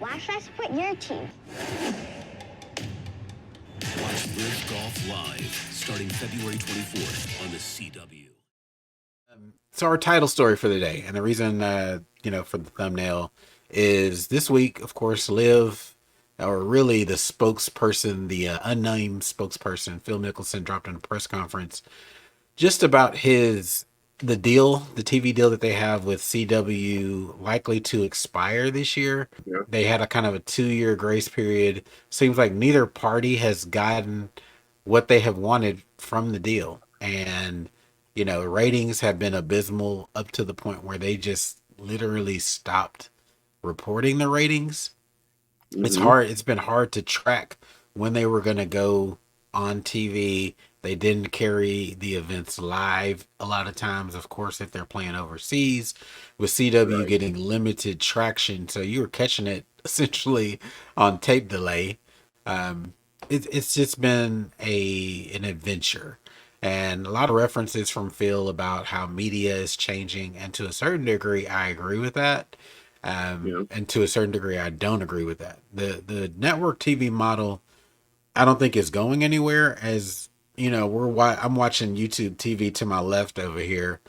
Why should I support your team? Watch LIV Golf Live starting February 24th on the CW. So our title story for the day, and the reason, for the thumbnail, is this week, of course, LIV, or really the spokesperson, the unnamed spokesperson, Phil Mickelson, dropped in a press conference just about the TV deal that they have with CW, likely to expire this year. Yeah. They had a kind of a 2-year grace period. Seems like neither party has gotten what they have wanted from the deal. And, ratings have been abysmal up to the point where they just literally stopped reporting the ratings. Mm-hmm. It's been hard to track when they were going to go on TV. They didn't carry the events live a lot of times, of course, if they're playing overseas, with CW getting limited traction. So you were catching it essentially on tape delay. It's just been an adventure. And a lot of references from Phil about how media is changing. And to a certain degree, I agree with that. And to a certain degree, I don't agree with that. The network TV model, I don't think is going anywhere. As I'm watching YouTube TV to my left over here.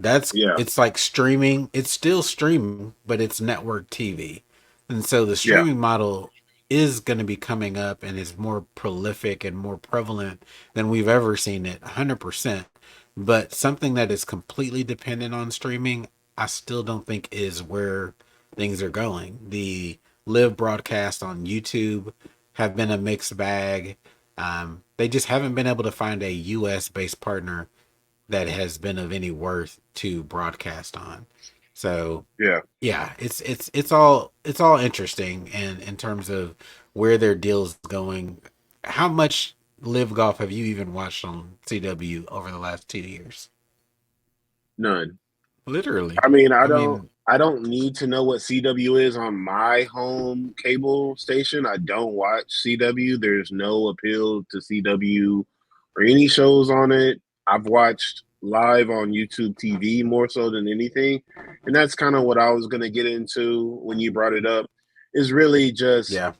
It's like streaming. It's still streaming, but it's network TV. And so the streaming model is going to be coming up and is more prolific and more prevalent than we've ever seen it, 100%. But something that is completely dependent on streaming, I still don't think is where things are going. The live broadcast on YouTube have been a mixed bag. They just haven't been able to find a US based partner that has been of any worth to broadcast on. So it's all interesting, and in terms of where their deal's going. How much live golf have you even watched on CW over the last 2 years? None. Literally. I mean, I don't need to know what CW is on my home cable station. I don't watch CW. There's no appeal to CW or any shows on it. I've watched live on YouTube TV more so than anything. And that's kind of what I was going to get into when you brought it up, is really just, I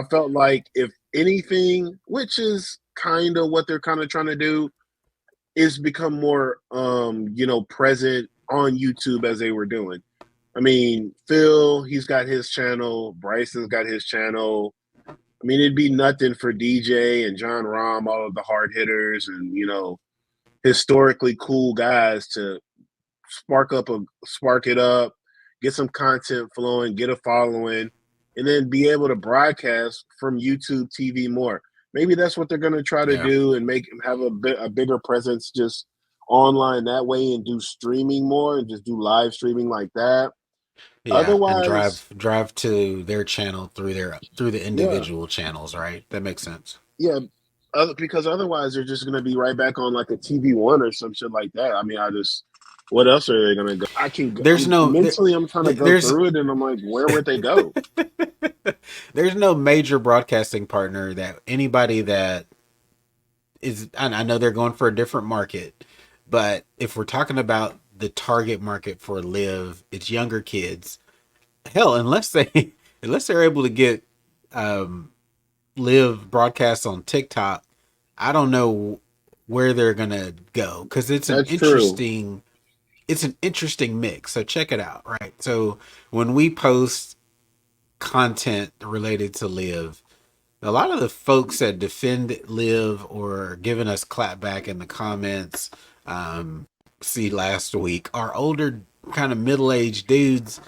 felt like if anything, which is kind of what they're kind of trying to do, is become more, present on YouTube as they were doing. I mean, Phil, he's got his channel. Bryson's got his channel. I mean, it'd be nothing for DJ and John Rahm, all of the hard hitters and, historically cool guys to spark it up, get some content flowing, get a following, and then be able to broadcast from YouTube TV more. Maybe that's what they're going to try to do and have a bigger presence just online that way, and do streaming more and just do live streaming like that. Otherwise, and drive to their channel through the individual channels, right? That makes sense. Yeah, because otherwise they're just going to be right back on like a TV1 or some shit like that. I mean, what else are they going to go? I'm trying to go through it, and I'm like, where would they go? There's no major broadcasting partner that anybody that is, I know they're going for a different market, but if we're talking about the target market for live, it's younger kids. Hell, unless they're able to get live broadcasts on TikTok, I don't know where they're gonna go, because it's an interesting mix. So check it out, right? So when we post content related to live, a lot of the folks that defend live or giving us clapback in the comments, see last week, are older, kind of middle-aged dudes.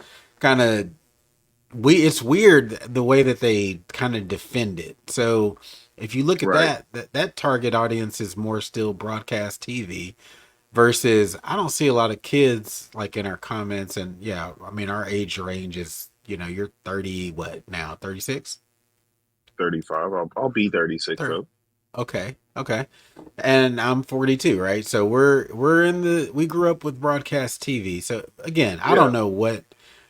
It's weird the way that they kind of defend it. So if you look at that target audience is more still broadcast TV, versus I don't see a lot of kids like in our comments. And I mean, our age range is, you're 30, what now, 36? 35. I'll be 36 though. Okay. And I'm 42, right? So we grew up with broadcast TV. So again, I don't know what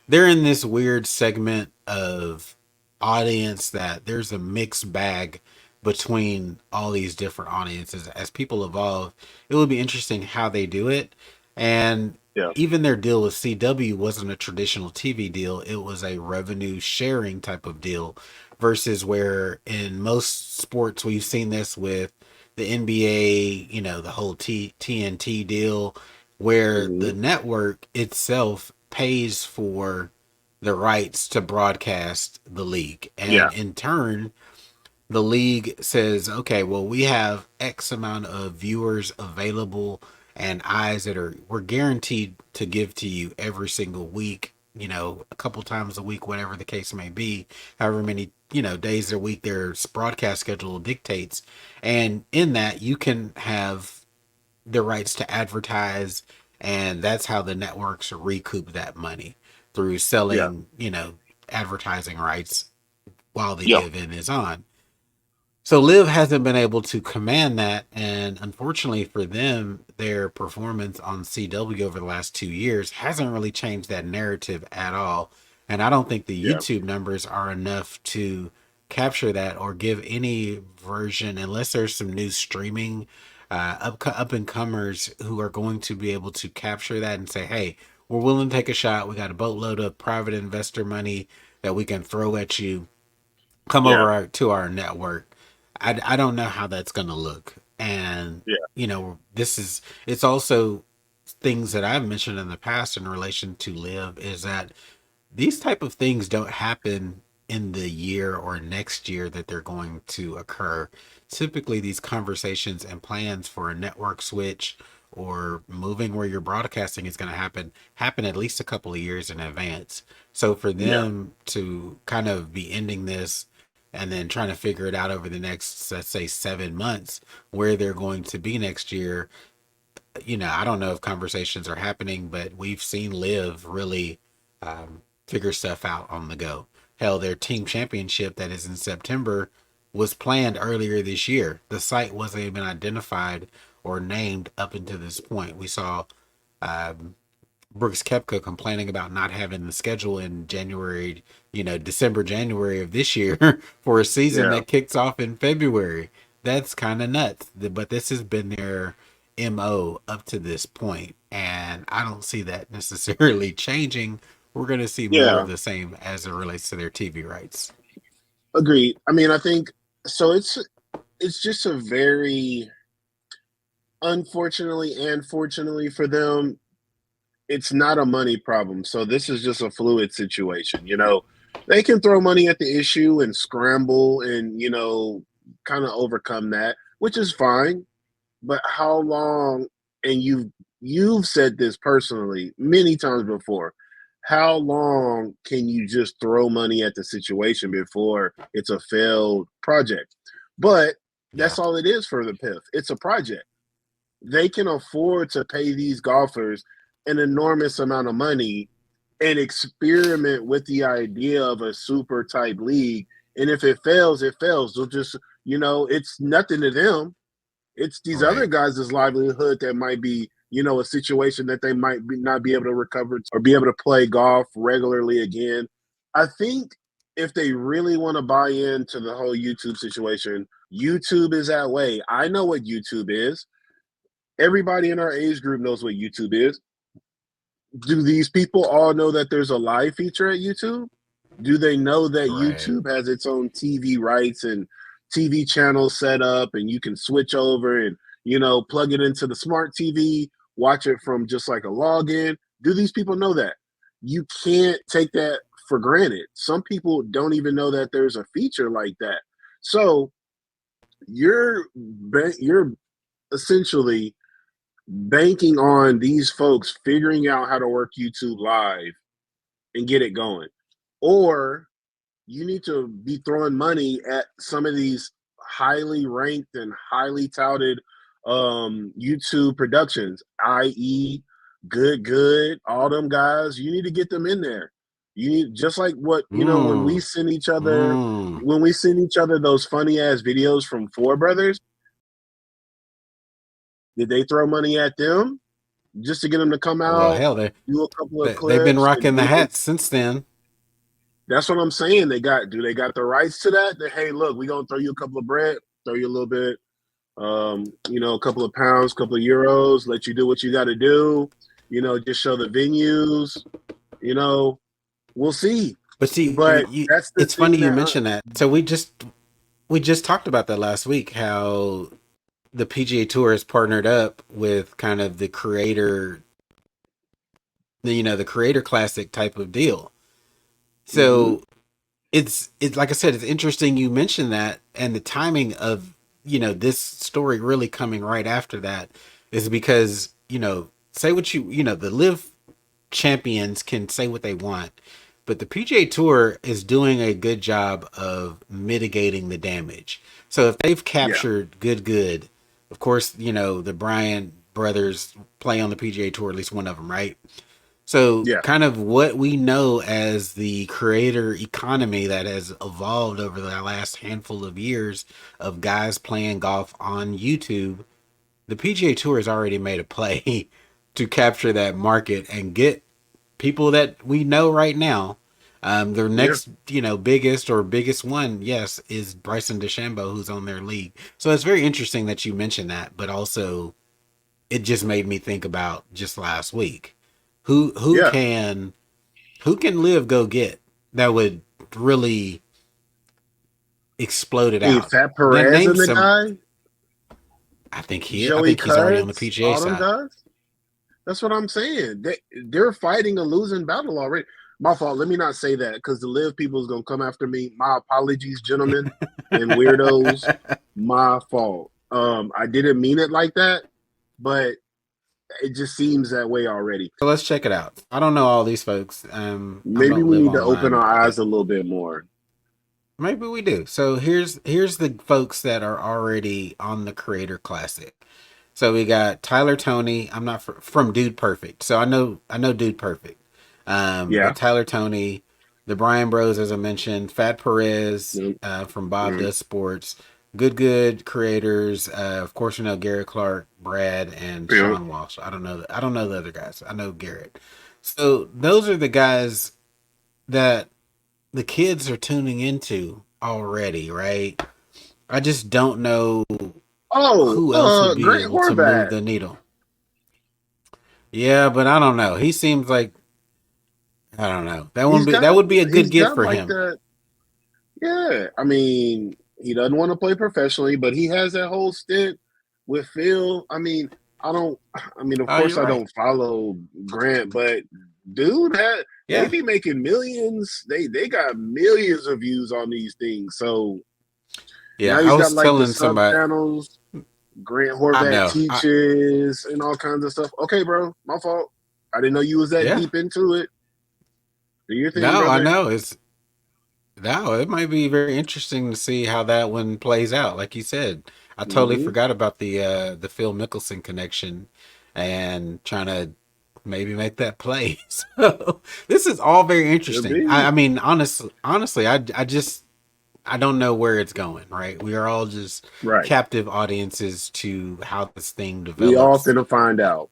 they're in, this weird segment of audience that there's a mixed bag between all these different audiences. As people evolve, it will be interesting how they do it. And Yeah. even their deal with CW wasn't a traditional TV deal. It was a revenue sharing type of deal versus where in most sports we've seen this with the NBA, the whole TNT deal where the Hmm. network itself pays for the rights to broadcast the league. And Yeah. in turn, the league says, okay, well, we have X amount of viewers available and eyes that we're guaranteed to give to you every single week, a couple times a week, whatever the case may be, however many, days a week their broadcast schedule dictates. And in that, you can have the rights to advertise, and that's how the networks recoup that money through Yeah. selling, advertising rights while the Yeah. event is on. So Liv hasn't been able to command that, and unfortunately for them, their performance on CW over the last 2 years hasn't really changed that narrative at all. And I don't think the Yeah. YouTube numbers are enough to capture that or give any version, unless there's some new streaming up and comers who are going to be able to capture that and say, "Hey, we're willing to take a shot. We got a boatload of private investor money that we can throw at you. Come Yeah. over to our network." I don't know how that's going to look. And, Yeah. it's also things that I've mentioned in the past in relation to Live is that these type of things don't happen in the year or next year that they're going to occur. Typically, these conversations and plans for a network switch or moving where you're broadcasting is going to happen at least a couple of years in advance. So for Yeah. them to kind of be ending this and then trying to figure it out over the next, let's say, 7 months where they're going to be next year, I don't know if conversations are happening, but we've seen Live really figure stuff out on the go. Hell, their team championship that is in September was planned earlier this year. The site wasn't even identified or named up until this point. We saw um, Brooks Koepka complaining about not having the schedule in January, December, January of this year for a season Yeah. that kicks off in February. That's kind of nuts. But this has been their MO up to this point, and I don't see that necessarily changing. We're going to see more Yeah. of the same as it relates to their TV rights. Agreed. I mean, I think so. It's just a very, unfortunately and fortunately for them, it's not a money problem. So this is just a fluid situation. They can throw money at the issue and scramble and kind of overcome that, which is fine. But how long? And you've said this personally many times before. How long can you just throw money at the situation before it's a failed project? But Yeah. that's all it is for the PIF. It's a project. They can afford to pay these golfers an enormous amount of money and experiment with the idea of a super type league. And if it fails, it fails. They'll just, it's nothing to them. It's these other Right. guys' livelihood that might be, a situation that they might not be able to recover or be able to play golf regularly again. I think if they really want to buy into the whole YouTube situation, YouTube is that way. I know what YouTube is. Everybody in our age group knows what YouTube is. Do these people all know that there's a live feature at YouTube? Do they know that Right. YouTube has its own TV rights and TV channels set up and you can switch over and, plug it into the smart TV, watch it from just like a login? Do these people know that? You can't take that for granted. Some people don't even know that there's a feature like that. So you're essentially banking on these folks figuring out how to work YouTube live and get it going. Or you need to be throwing money at some of these highly ranked and highly touted YouTube productions, i.e., all them guys. You need to get them in there. You need just like what when we Mm. send each other Mm. those funny ass videos from Four Brothers. Did they throw money at them just to get them to come Well, out, hell, do a couple of they've been clips, and rocking the we can? hats since then. That's what I'm saying. They got the rights to that? That hey, look, we're gonna throw you a couple of bread, throw you a little bit, a couple of pounds, couple of euros, let you do what you got to do. just show the venues. We'll see. But see, But that's the it's funny thing you that mentioned that. So we just talked about that last week, how the PGA Tour has partnered up with kind of the creator, the creator classic type of deal. Mhm. So it's like I said, it's interesting you mentioned that, and the timing of this story really coming right after that is because say what the live champions can say what they want, but the PGA Tour is doing a good job of mitigating the damage. So if they've Yeah. captured good, of course, the Bryant brothers play on the PGA Tour, at least one of them, right? So Yeah. kind of what we know as the creator economy that has evolved over the last handful of years of guys playing golf on YouTube, the PGA Tour has already made a play to capture that market and get people that we know right now. Their Yeah. next, biggest one, yes, is Bryson DeChambeau, who's on their league. So it's very interesting that you mentioned that, but also it just made me think about just last week. Who who Yeah. can who can Live go get that would really explode it Hey, out? Fat Then Perez name and the some. guy, I Joey think he's already on the Kurtz, PGA all them side. guys. That's what I'm saying. They're fighting a losing battle already. My fault. Let me not say that because the live people is gonna come after me. My apologies, gentlemen and weirdos. My fault. I didn't mean it like that, but it just seems that way already. So let's check it out. I don't know all these folks. I Maybe don't we live need to open online, our but eyes a little bit more. maybe we do. So here's the folks that are already on the Creator Classic. So we got Tyler Toney. I'm not from Dude Perfect. So I know Dude Perfect. Yeah. But Tyler Toney, the Bryan Bros, as I mentioned, Fat Perez Mm-hmm. from Bob Mm-hmm. Does Sports, good creators. Of course, Garrett Clark, Brad, and Yeah. Sean Walsh. I don't know the other guys. I know Garrett. So those are the guys that the kids are tuning into already, right? I just don't know Oh, who else would be Grant able to move Horvat. the needle. Yeah, but I don't know. He seems like I don't know. That would be a good He's gift got for like him. that. Yeah, I mean, he doesn't want to play professionally, but he has that whole stint with Phil. I mean, I don't. I mean, of Oh, course, you're I right. don't follow Grant, but dude, they Yeah, be making millions. They got millions of views on these things. So yeah. now I he's got was like the telling sub somebody. channels. Grant I Horvat know. teaches and all kinds of stuff. Okay, bro, my fault. I didn't know you was that Yeah. deep into it. Do your thing, No, I brother. know. It might be very interesting to see how that one plays out. Like you said, I totally Hmm. forgot about the Phil Mickelson connection and trying to maybe make that play. So this is all very Could interesting. be I mean, honestly, I don't know where it's going. Right? We are all just right. captive audiences to how this thing We all develops, finna find out.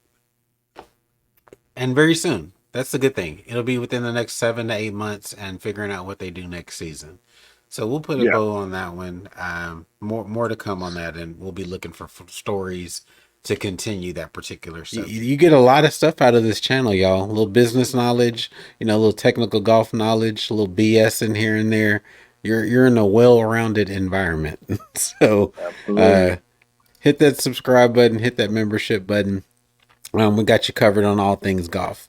and very soon. That's the good thing. It'll be within the next 7 to 8 months and figuring out what they do next season. So we'll put a Yeah. bow on that one. More to come on that, and we'll be looking for stories to continue that particular subject. You get a lot of stuff out of this channel, y'all. A little business knowledge, a little technical golf knowledge, a little BS in here and there. You're in a well-rounded environment. So Absolutely. hit that subscribe button, hit that membership button. We got you covered on all things golf.